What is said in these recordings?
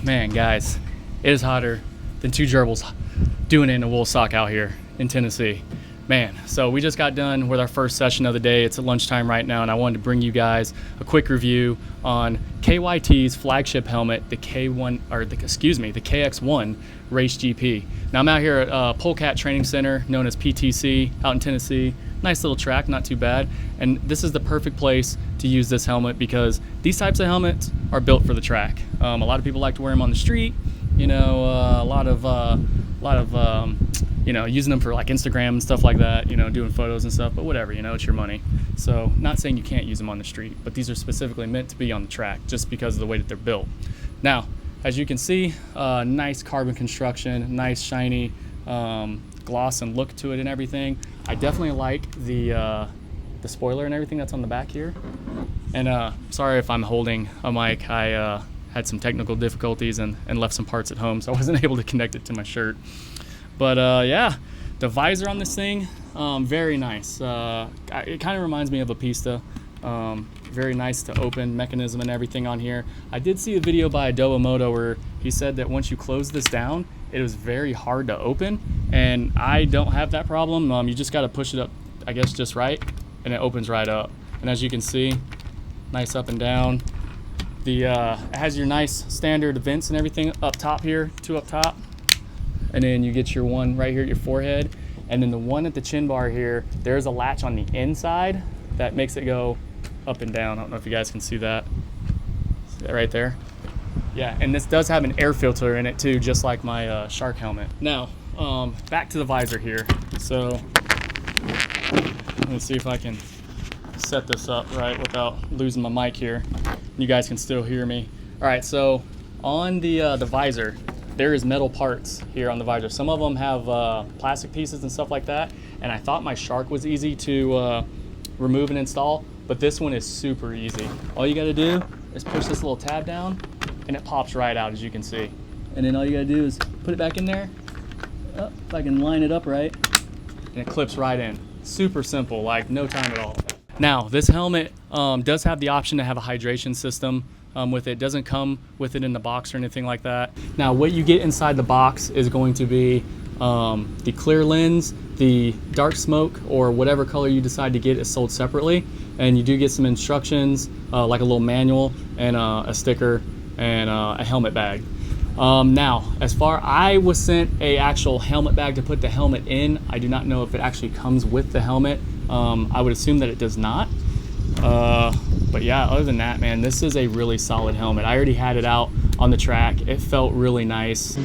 Man, guys, it is hotter than two gerbils doing it in a wool sock out here in Tennessee. Man, so we just got done with our first session of the day. It's at lunchtime right now, and I wanted to bring you guys a quick review on KYT's flagship helmet, the KX-1 Race GP. Now I'm out here at Polecat Training Center, known as PTC, out in Tennessee. Nice little track, not too bad. And this is the perfect place to use this helmet because these types of helmets are built for the track. A lot of people like to wear them on the street. You know, a lot of you know, using them for like Instagram and stuff like that, you know, doing photos and stuff, but whatever, you know, it's your money. So not saying you can't use them on the street, but these are specifically meant to be on the track just because of the way that they're built. Now, as you can see, nice carbon construction, nice shiny gloss and look to it and everything. I definitely like the spoiler and everything that's on the back here. And sorry if I'm holding a mic. I had some technical difficulties and left some parts at home, so I wasn't able to connect it to my shirt. But yeah, the visor on this thing, very nice. It kind of reminds me of a Pista. Very nice to open mechanism and everything on here. I did see a video by Adobe where he said that once you close this down, it was very hard to open, and I don't have that problem. You just got to push it up, I guess, just right, and it opens right up. And as you can see, nice up and down. It has your nice standard vents and everything up top here, two up top. And then you get your one right here at your forehead. And then the one at the chin bar here, there's a latch on the inside that makes it go up and down. I don't know if you guys can see that. See that right there? Yeah, and this does have an air filter in it too, just like my shark helmet. Now, back to the visor here. So, let me see if I can set this up right without losing my mic here. You guys can still hear me. All right, so on the visor, there is metal parts here on the visor. Some of them have plastic pieces and stuff like that, and I thought my shark was easy to remove and install, but this one is super easy. All you gotta do is push this little tab down, and it pops right out, as you can see. And then all you gotta do is put it back in there. Oh, if I can line it up right, and it clips right in. Super simple, like no time at all. Now, this helmet does have the option to have a hydration system with it. Doesn't come with it in the box or anything like that. Now, what you get inside the box is going to be the clear lens, the dark smoke, or whatever color you decide to get is sold separately. And you do get some instructions, like a little manual and a sticker and a helmet bag. Now, I was sent a actual helmet bag to put the helmet in. I do not know if it actually comes with the helmet. I would assume that it does not. But yeah, other than that, man, this is a really solid helmet. I already had it out on the track. It felt really nice.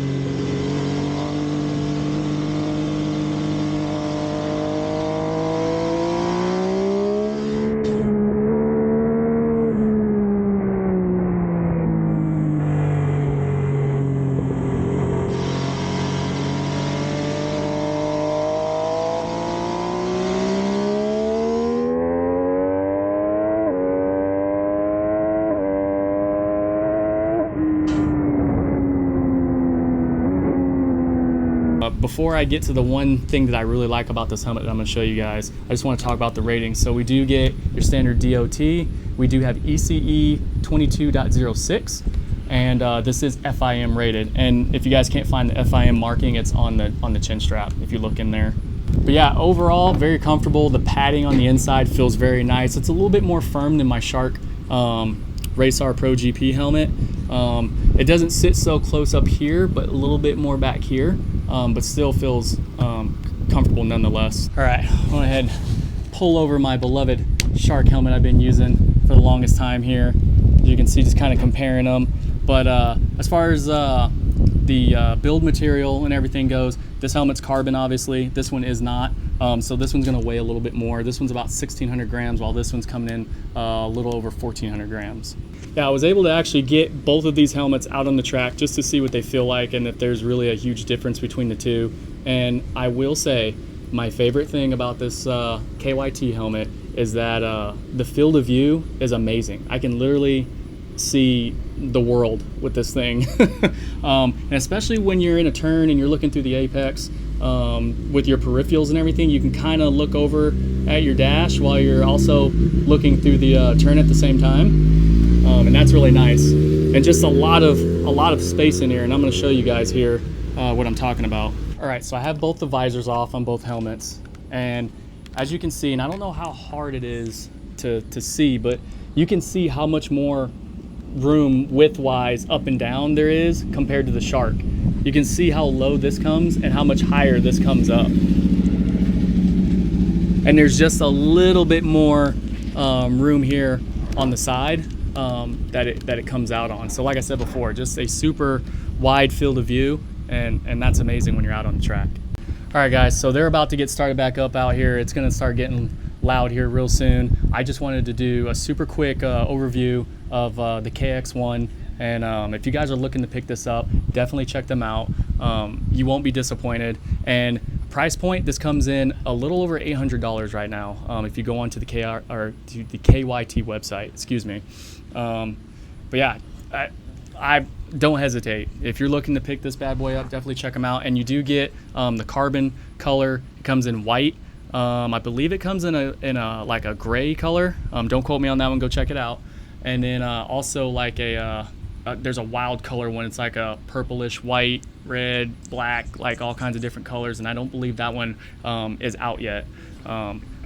Before I get to the one thing that I really like about this helmet that I'm going to show you guys, I just want to talk about the ratings. So we do get your standard DOT, we do have ECE 22.06, and this is FIM rated. And if you guys can't find the FIM marking, it's on the chin strap if you look in there. But yeah, overall, very comfortable. The padding on the inside feels very nice. It's a little bit more firm than my Shark Racer Pro GP helmet. It doesn't sit so close up here, but a little bit more back here, but still feels comfortable nonetheless. All right, I went ahead and pull over my beloved Shark helmet I've been using for the longest time here. As you can see, just kind of comparing them. But as far as the build material and everything goes, this helmet's carbon, obviously. This one is not. So this one's gonna weigh a little bit more. This one's about 1,600 grams, while this one's coming in a little over 1,400 grams. Yeah, I was able to actually get both of these helmets out on the track just to see what they feel like and if there's really a huge difference between the two. And I will say, my favorite thing about this KYT helmet is that the field of view is amazing. I can literally see the world with this thing. And especially when you're in a turn and you're looking through the apex, with your peripherals and everything, you can kind of look over at your dash while you're also looking through the turn at the same time, and that's really nice. and just a lot of space in here. And I'm going to show you guys here what I'm talking about. All right, so I have both the visors off on both helmets, and as you can see, and I don't know how hard it is to see, but you can see how much more room width-wise up and down there is compared to the Shark. You can see how low this comes and how much higher this comes up. And there's just a little bit more room here on the side that it comes out on. So like I said before, just a super wide field of view, and that's amazing when you're out on the track. All right, guys, so they're about to get started back up out here. It's gonna start getting loud here real soon. I just wanted to do a super quick overview of the KX-1, and if you guys are looking to pick this up, definitely check them out. You won't be disappointed. And price point, this comes in a little over $800 right now if you go onto the KYT website, excuse me. But yeah, I don't hesitate. If you're looking to pick this bad boy up, definitely check them out. And you do get the carbon color. It comes in white. I believe it comes in a like a gray color. Don't quote me on that one. Go check it out. And then also like there's a wild color one. It's like a purplish, white, red, black, like all kinds of different colors. And I don't believe that one is out yet.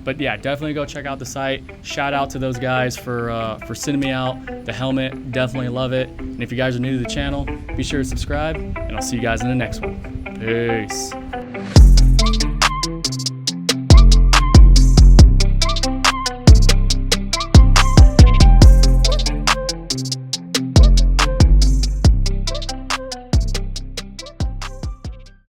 But yeah, definitely go check out the site. Shout out to those guys for sending me out the helmet. Definitely love it. And if you guys are new to the channel, be sure to subscribe, and I'll see you guys in the next one. Peace.